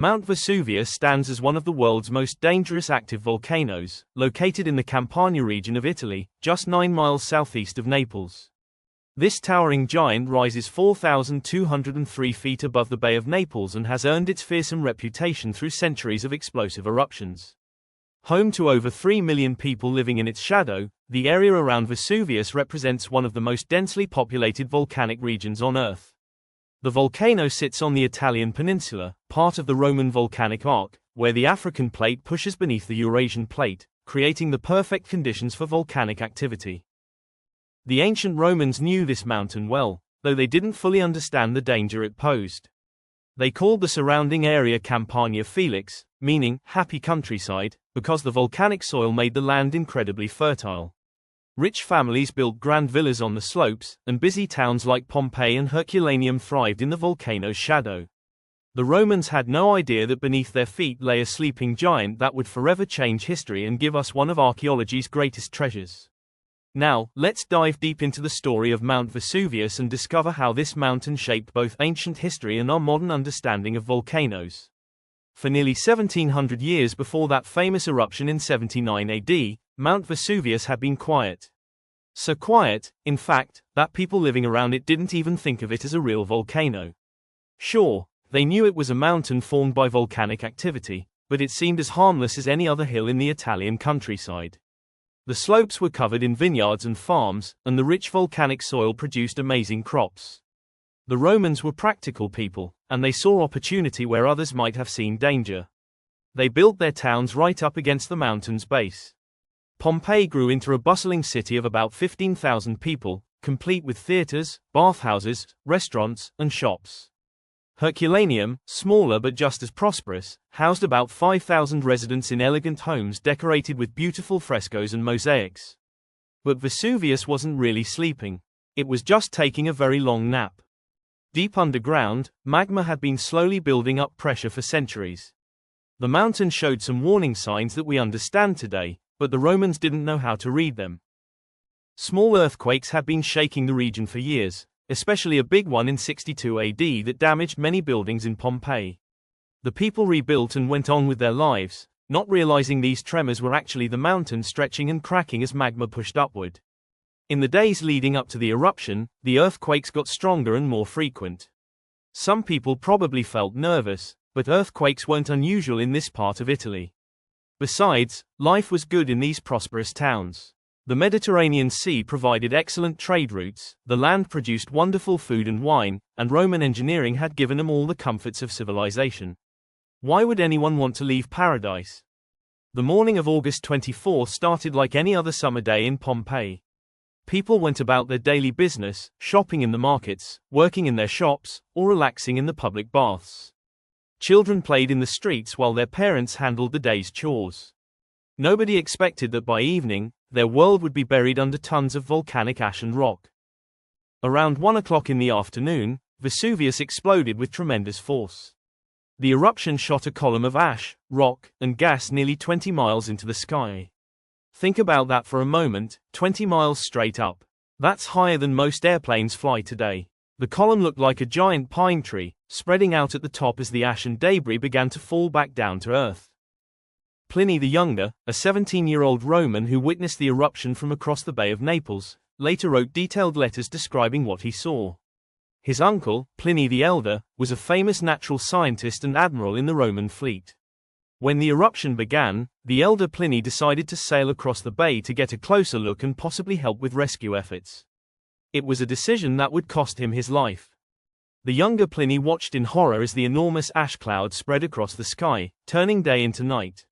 Mount Vesuvius stands as one of the world's most dangerous active volcanoes, located in the Campania region of Italy, just 9 miles southeast of Naples. This towering giant rises 4,203 feet above the Bay of Naples and has earned its fearsome reputation through centuries of explosive eruptions. Home to over 3 million people living in its shadow, the area around Vesuvius represents one of the most densely populated volcanic regions on Earth. The volcano sits on the Italian peninsula, part of the Roman volcanic arc, where the African plate pushes beneath the Eurasian plate, creating the perfect conditions for volcanic activity. The ancient Romans knew this mountain well, though they didn't fully understand the danger it posed. They called the surrounding area Campania Felix, meaning happy countryside, because the volcanic soil made the land incredibly fertile. Rich families built grand villas on the slopes, and busy towns like Pompeii and Herculaneum thrived in the volcano's shadow. The Romans had no idea that beneath their feet lay a sleeping giant that would forever change history and give us one of archaeology's greatest treasures. Now, let's dive deep into the story of Mount Vesuvius and discover how this mountain shaped both ancient history and our modern understanding of volcanoes. For nearly 1700 years before that famous eruption in 79 AD, Mount Vesuvius had been quiet. So quiet, in fact, that people living around it didn't even think of it as a real volcano. Sure, they knew it was a mountain formed by volcanic activity, but it seemed as harmless as any other hill in the Italian countryside. The slopes were covered in vineyards and farms, and the rich volcanic soil produced amazing crops. The Romans were practical people, and they saw opportunity where others might have seen danger. They built their towns right up against the mountain's base. Pompeii grew into a bustling city of about 15,000 people, complete with theaters, bathhouses, restaurants, and shops. Herculaneum, smaller but just as prosperous, housed about 5,000 residents in elegant homes decorated with beautiful frescoes and mosaics. But Vesuvius wasn't really sleeping. It was just taking a very long nap. Deep underground, magma had been slowly building up pressure for centuries. The mountain showed some warning signs that we understand today, but the Romans didn't know how to read them. Small earthquakes had been shaking the region for years, especially a big one in 62 AD that damaged many buildings in Pompeii. The people rebuilt and went on with their lives, not realizing these tremors were actually the mountain stretching and cracking as magma pushed upward. In the days leading up to the eruption, the earthquakes got stronger and more frequent. Some people probably felt nervous, but earthquakes weren't unusual in this part of Italy. Besides, life was good in these prosperous towns. The Mediterranean Sea provided excellent trade routes, the land produced wonderful food and wine, and Roman engineering had given them all the comforts of civilization. Why would anyone want to leave paradise? The morning of August 24 started like any other summer day in Pompeii. People went about their daily business, shopping in the markets, working in their shops, or relaxing in the public baths. Children played in the streets while their parents handled the day's chores. Nobody expected that by evening, their world would be buried under tons of volcanic ash and rock. Around 1 o'clock in the afternoon, Vesuvius exploded with tremendous force. The eruption shot a column of ash, rock, and gas nearly 20 miles into the sky. Think about that for a moment, 20 miles straight up. That's higher than most airplanes fly today. The column looked like a giant pine tree, spreading out at the top as the ash and debris began to fall back down to earth. Pliny the Younger, a 17-year-old Roman who witnessed the eruption from across the Bay of Naples, later wrote detailed letters describing what he saw. His uncle, Pliny the Elder, was a famous natural scientist and admiral in the Roman fleet. When the eruption began, the elder Pliny decided to sail across the bay to get a closer look and possibly help with rescue efforts. It was a decision that would cost him his life. The younger Pliny watched in horror as the enormous ash cloud spread across the sky, turning day into night.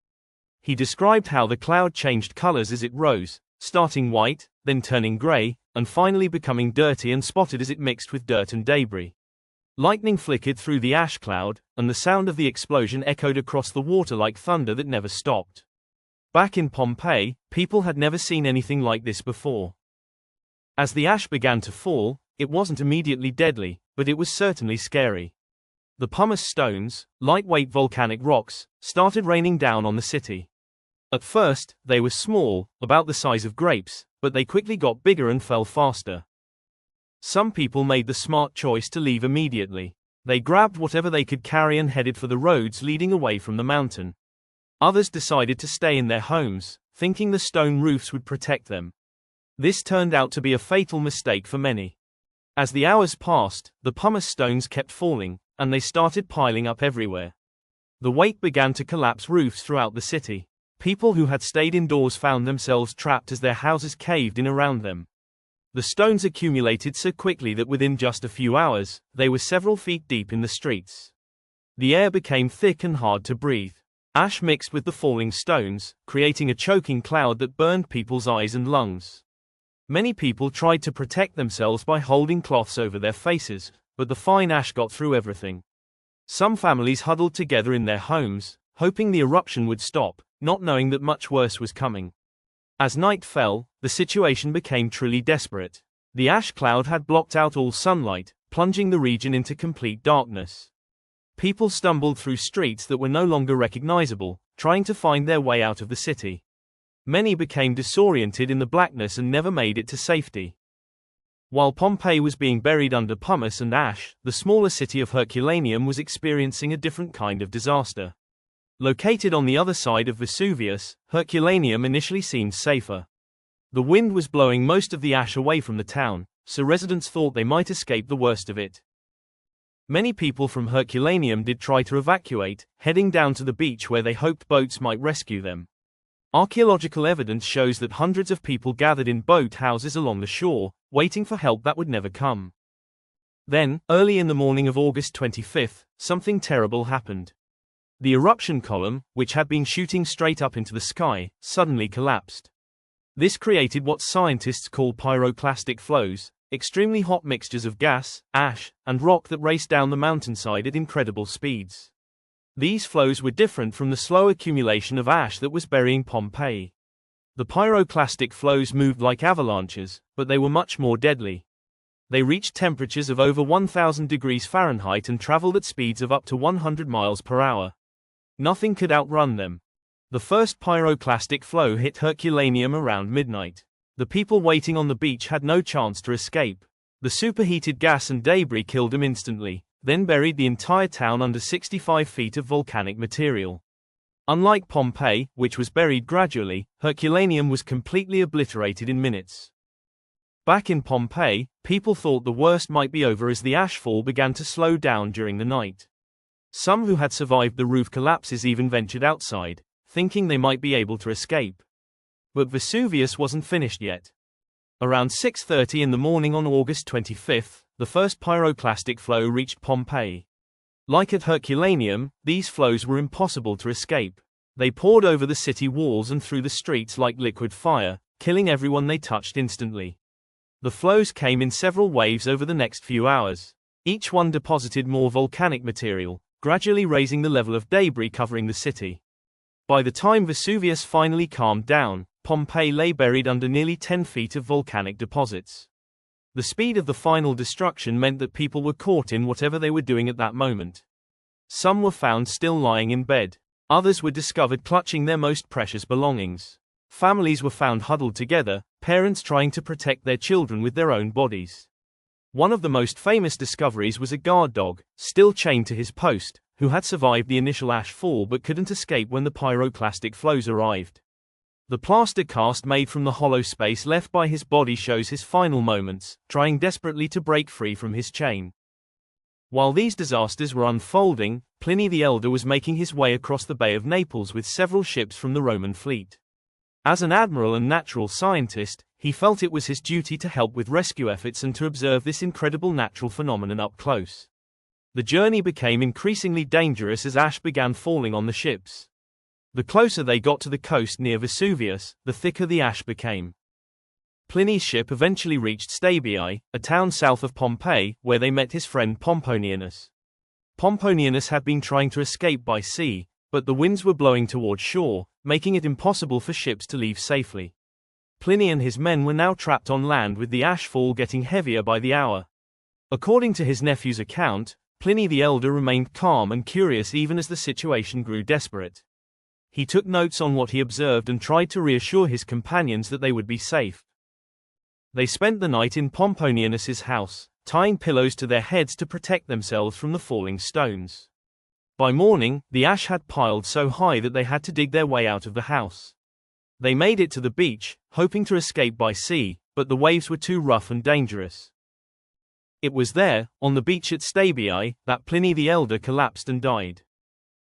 He described how the cloud changed colors as it rose, starting white, then turning gray, and finally becoming dirty and spotted as it mixed with dirt and debris. Lightning flickered through the ash cloud, and the sound of the explosion echoed across the water like thunder that never stopped. Back in Pompeii, people had never seen anything like this before. As the ash began to fall, it wasn't immediately deadly, but it was certainly scary. The pumice stones, lightweight volcanic rocks, started raining down on the city. At first, they were small, about the size of grapes, but they quickly got bigger and fell faster. Some people made the smart choice to leave immediately. They grabbed whatever they could carry and headed for the roads leading away from the mountain. Others decided to stay in their homes, thinking the stone roofs would protect them. This turned out to be a fatal mistake for many. As the hours passed, the pumice stones kept falling, and they started piling up everywhere. The weight began to collapse roofs throughout the city. People who had stayed indoors found themselves trapped as their houses caved in around them. The stones accumulated so quickly that within just a few hours, they were several feet deep in the streets. The air became thick and hard to breathe. Ash mixed with the falling stones, creating a choking cloud that burned people's eyes and lungs. Many people tried to protect themselves by holding cloths over their faces, but the fine ash got through everything. Some families huddled together in their homes, hoping the eruption would stop, not knowing that much worse was coming. As night fell, the situation became truly desperate. The ash cloud had blocked out all sunlight, plunging the region into complete darkness. People stumbled through streets that were no longer recognizable, trying to find their way out of the city. Many became disoriented in the blackness and never made it to safety. While Pompeii was being buried under pumice and ash, the smaller city of Herculaneum was experiencing a different kind of disaster. Located on the other side of Vesuvius, Herculaneum initially seemed safer. The wind was blowing most of the ash away from the town, so residents thought they might escape the worst of it. Many people from Herculaneum did try to evacuate, heading down to the beach where they hoped boats might rescue them. Archaeological evidence shows that hundreds of people gathered in boathouses along the shore, waiting for help that would never come. Then, early in the morning of August 25, something terrible happened. The eruption column, which had been shooting straight up into the sky, suddenly collapsed. This created what scientists call pyroclastic flows, extremely hot mixtures of gas, ash, and rock that raced down the mountainside at incredible speeds. These flows were different from the slow accumulation of ash that was burying Pompeii. The pyroclastic flows moved like avalanches, but they were much more deadly. They reached temperatures of over 1,000 degrees Fahrenheit and traveled at speeds of up to 100 miles per hour. Nothing could outrun them. The first pyroclastic flow hit Herculaneum around midnight. The people waiting on the beach had no chance to escape. The superheated gas and debris killed them instantly, then buried the entire town under 65 feet of volcanic material. Unlike Pompeii, which was buried gradually, Herculaneum was completely obliterated in minutes. Back in Pompeii, people thought the worst might be over as the ashfall began to slow down during the night. Some who had survived the roof collapses even ventured outside, thinking they might be able to escape. But Vesuvius wasn't finished yet. Around 6:30 in the morning on August 25, the first pyroclastic flow reached Pompeii. Like at Herculaneum, these flows were impossible to escape. They poured over the city walls and through the streets like liquid fire, killing everyone they touched instantly. The flows came in several waves over the next few hours. Each one deposited more volcanic material, gradually raising the level of debris covering the city. By the time Vesuvius finally calmed down, Pompeii lay buried under nearly 10 feet of volcanic deposits. The speed of the final destruction meant that people were caught in whatever they were doing at that moment. Some were found still lying in bed. Others were discovered clutching their most precious belongings. Families were found huddled together, parents trying to protect their children with their own bodies. One of the most famous discoveries was a guard dog, still chained to his post, who had survived the initial ash fall but couldn't escape when the pyroclastic flows arrived. The plaster cast made from the hollow space left by his body shows his final moments, trying desperately to break free from his chain. While these disasters were unfolding, Pliny the Elder was making his way across the Bay of Naples with several ships from the Roman fleet. As an admiral and natural scientist, he felt it was his duty to help with rescue efforts and to observe this incredible natural phenomenon up close. The journey became increasingly dangerous as ash began falling on the ships. The closer they got to the coast near Vesuvius, the thicker the ash became. Pliny's ship eventually reached Stabii, a town south of Pompeii, where they met his friend Pomponianus. Pomponianus had been trying to escape by sea, but the winds were blowing toward shore, making it impossible for ships to leave safely. Pliny and his men were now trapped on land with the ashfall getting heavier by the hour. According to his nephew's account, Pliny the Elder remained calm and curious even as the situation grew desperate. He took notes on what he observed and tried to reassure his companions that they would be safe. They spent the night in Pomponianus's house, tying pillows to their heads to protect themselves from the falling stones. By morning, the ash had piled so high that they had to dig their way out of the house. They made it to the beach, hoping to escape by sea, but the waves were too rough and dangerous. It was there, on the beach at Stabiae, that Pliny the Elder collapsed and died.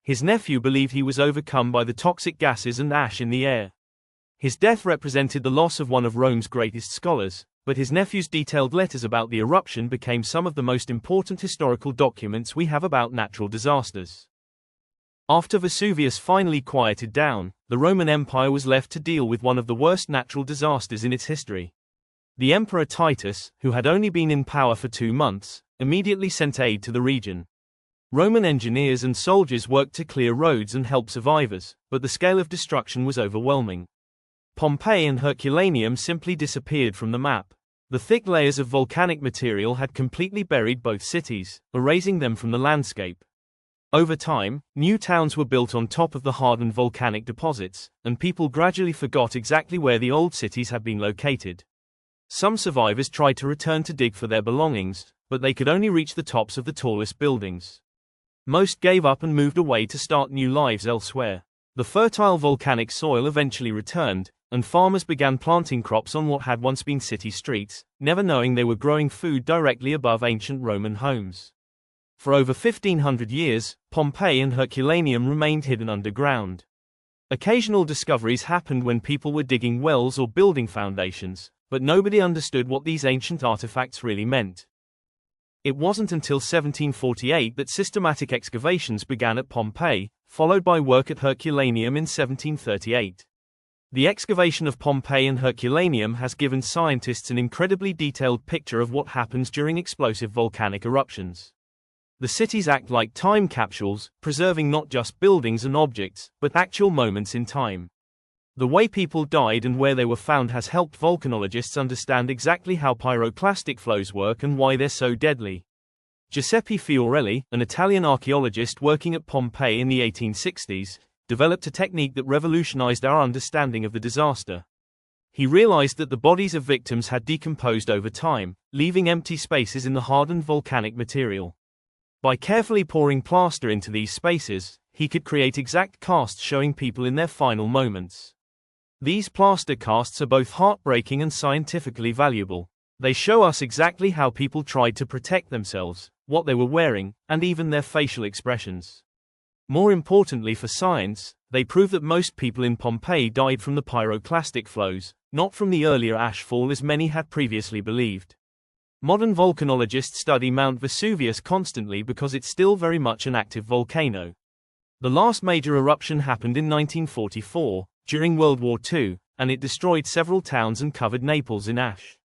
His nephew believed he was overcome by the toxic gases and ash in the air. His death represented the loss of one of Rome's greatest scholars, but his nephew's detailed letters about the eruption became some of the most important historical documents we have about natural disasters. After Vesuvius finally quieted down, the Roman Empire was left to deal with one of the worst natural disasters in its history. The Emperor Titus, who had only been in power for 2 months, immediately sent aid to the region. Roman engineers and soldiers worked to clear roads and help survivors, but the scale of destruction was overwhelming. Pompeii and Herculaneum simply disappeared from the map. The thick layers of volcanic material had completely buried both cities, erasing them from the landscape. Over time, new towns were built on top of the hardened volcanic deposits, and people gradually forgot exactly where the old cities had been located. Some survivors tried to return to dig for their belongings, but they could only reach the tops of the tallest buildings. Most gave up and moved away to start new lives elsewhere. The fertile volcanic soil eventually returned, and farmers began planting crops on what had once been city streets, never knowing they were growing food directly above ancient Roman homes. For over 1,500 years, Pompeii and Herculaneum remained hidden underground. Occasional discoveries happened when people were digging wells or building foundations, but nobody understood what these ancient artifacts really meant. It wasn't until 1748 that systematic excavations began at Pompeii, followed by work at Herculaneum in 1738. The excavation of Pompeii and Herculaneum has given scientists an incredibly detailed picture of what happens during explosive volcanic eruptions. The cities act like time capsules, preserving not just buildings and objects, but actual moments in time. The way people died and where they were found has helped volcanologists understand exactly how pyroclastic flows work and why they're so deadly. Giuseppe Fiorelli, an Italian archaeologist working at Pompeii in the 1860s, developed a technique that revolutionized our understanding of the disaster. He realized that the bodies of victims had decomposed over time, leaving empty spaces in the hardened volcanic material. By carefully pouring plaster into these spaces, he could create exact casts showing people in their final moments. These plaster casts are both heartbreaking and scientifically valuable. They show us exactly how people tried to protect themselves, what they were wearing, and even their facial expressions. More importantly for science, they prove that most people in Pompeii died from the pyroclastic flows, not from the earlier ash fall as many had previously believed. Modern volcanologists study Mount Vesuvius constantly because it's still very much an active volcano. The last major eruption happened in 1944, during World War II, and it destroyed several towns and covered Naples in ash.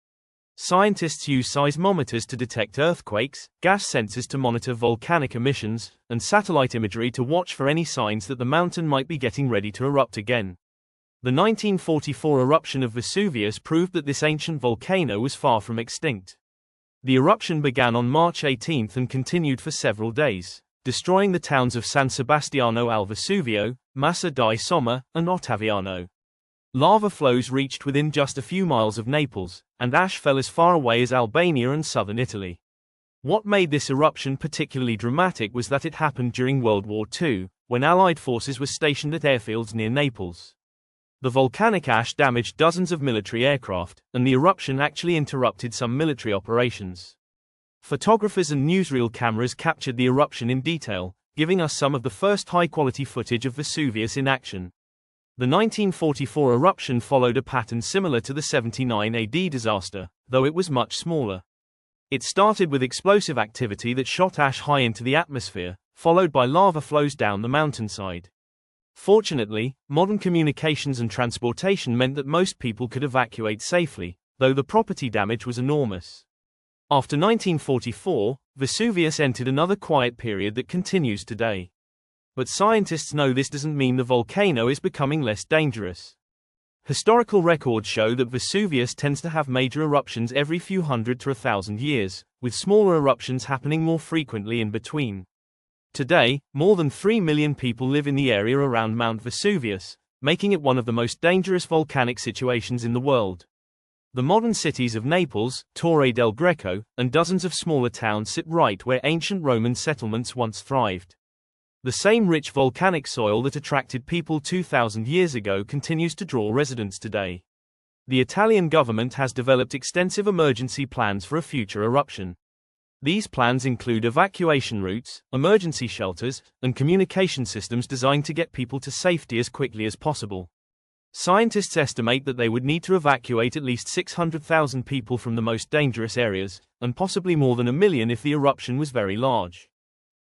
Scientists use seismometers to detect earthquakes, gas sensors to monitor volcanic emissions, and satellite imagery to watch for any signs that the mountain might be getting ready to erupt again. The 1944 eruption of Vesuvius proved that this ancient volcano was far from extinct. The eruption began on March 18 and continued for several days, destroying the towns of San Sebastiano al Vesuvio, Massa di Somma, and Ottaviano. Lava flows reached within just a few miles of Naples, and ash fell as far away as Albania and southern Italy. What made this eruption particularly dramatic was that it happened during World War II, when Allied forces were stationed at airfields near Naples. The volcanic ash damaged dozens of military aircraft, and the eruption actually interrupted some military operations. Photographers and newsreel cameras captured the eruption in detail, giving us some of the first high-quality footage of Vesuvius in action. The 1944 eruption followed a pattern similar to the 79 AD disaster, though it was much smaller. It started with explosive activity that shot ash high into the atmosphere, followed by lava flows down the mountainside. Fortunately, modern communications and transportation meant that most people could evacuate safely, though the property damage was enormous. After 1944, Vesuvius entered another quiet period that continues today. But scientists know this doesn't mean the volcano is becoming less dangerous. Historical records show that Vesuvius tends to have major eruptions every few hundred to 1,000 years, with smaller eruptions happening more frequently in between. Today, more than 3 million people live in the area around Mount Vesuvius, making it one of the most dangerous volcanic situations in the world. The modern cities of Naples, Torre del Greco, and dozens of smaller towns sit right where ancient Roman settlements once thrived. The same rich volcanic soil that attracted people 2,000 years ago continues to draw residents today. The Italian government has developed extensive emergency plans for a future eruption. These plans include evacuation routes, emergency shelters, and communication systems designed to get people to safety as quickly as possible. Scientists estimate that they would need to evacuate at least 600,000 people from the most dangerous areas, and possibly more than 1 million if the eruption was very large.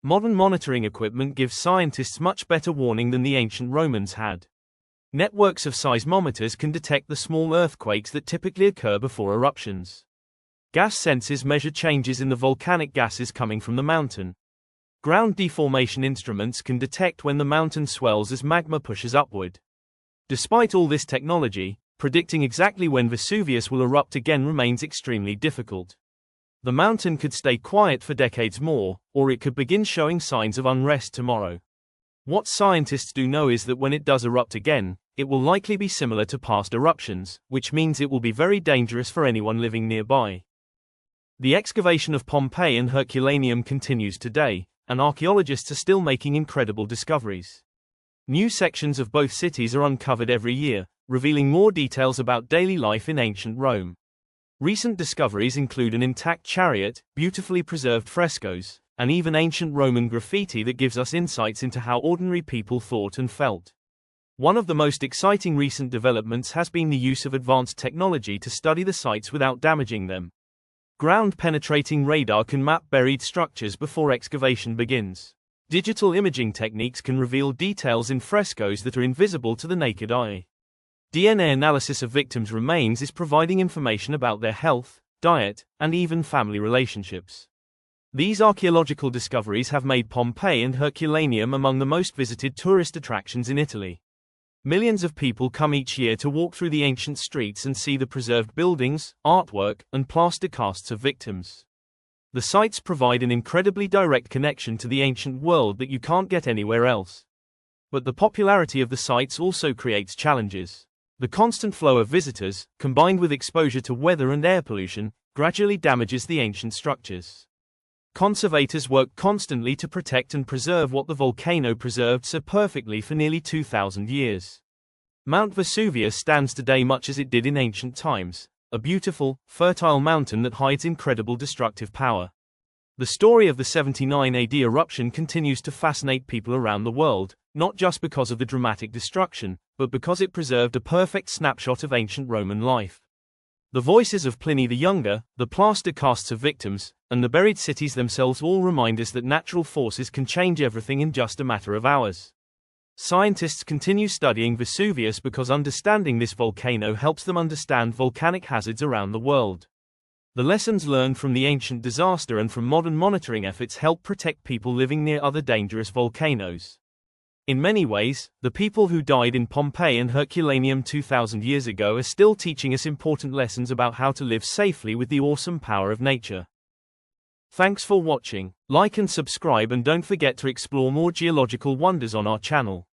Modern monitoring equipment gives scientists much better warning than the ancient Romans had. Networks of seismometers can detect the small earthquakes that typically occur before eruptions. Gas sensors measure changes in the volcanic gases coming from the mountain. Ground deformation instruments can detect when the mountain swells as magma pushes upward. Despite all this technology, predicting exactly when Vesuvius will erupt again remains extremely difficult. The mountain could stay quiet for decades more, or it could begin showing signs of unrest tomorrow. What scientists do know is that when it does erupt again, it will likely be similar to past eruptions, which means it will be very dangerous for anyone living nearby. The excavation of Pompeii and Herculaneum continues today, and archaeologists are still making incredible discoveries. New sections of both cities are uncovered every year, revealing more details about daily life in ancient Rome. Recent discoveries include an intact chariot, beautifully preserved frescoes, and even ancient Roman graffiti that gives us insights into how ordinary people thought and felt. One of the most exciting recent developments has been the use of advanced technology to study the sites without damaging them. Ground-penetrating radar can map buried structures before excavation begins. Digital imaging techniques can reveal details in frescoes that are invisible to the naked eye. DNA analysis of victims' remains is providing information about their health, diet, and even family relationships. These archaeological discoveries have made Pompeii and Herculaneum among the most visited tourist attractions in Italy. Millions of people come each year to walk through the ancient streets and see the preserved buildings, artwork, and plaster casts of victims. The sites provide an incredibly direct connection to the ancient world that you can't get anywhere else. But the popularity of the sites also creates challenges. The constant flow of visitors, combined with exposure to weather and air pollution, gradually damages the ancient structures. Conservators work constantly to protect and preserve what the volcano preserved so perfectly for nearly 2,000 years. Mount Vesuvius stands today much as it did in ancient times, a beautiful, fertile mountain that hides incredible destructive power. The story of the 79 AD eruption continues to fascinate people around the world, not just because of the dramatic destruction, but because it preserved a perfect snapshot of ancient Roman life. The voices of Pliny the Younger, the plaster casts of victims, and the buried cities themselves all remind us that natural forces can change everything in just a matter of hours. Scientists continue studying Vesuvius because understanding this volcano helps them understand volcanic hazards around the world. The lessons learned from the ancient disaster and from modern monitoring efforts help protect people living near other dangerous volcanoes. In many ways, the people who died in Pompeii and Herculaneum 2,000 years ago are still teaching us important lessons about how to live safely with the awesome power of nature. Thanks for watching. Like and subscribe, and don't forget to explore more geological wonders on our channel.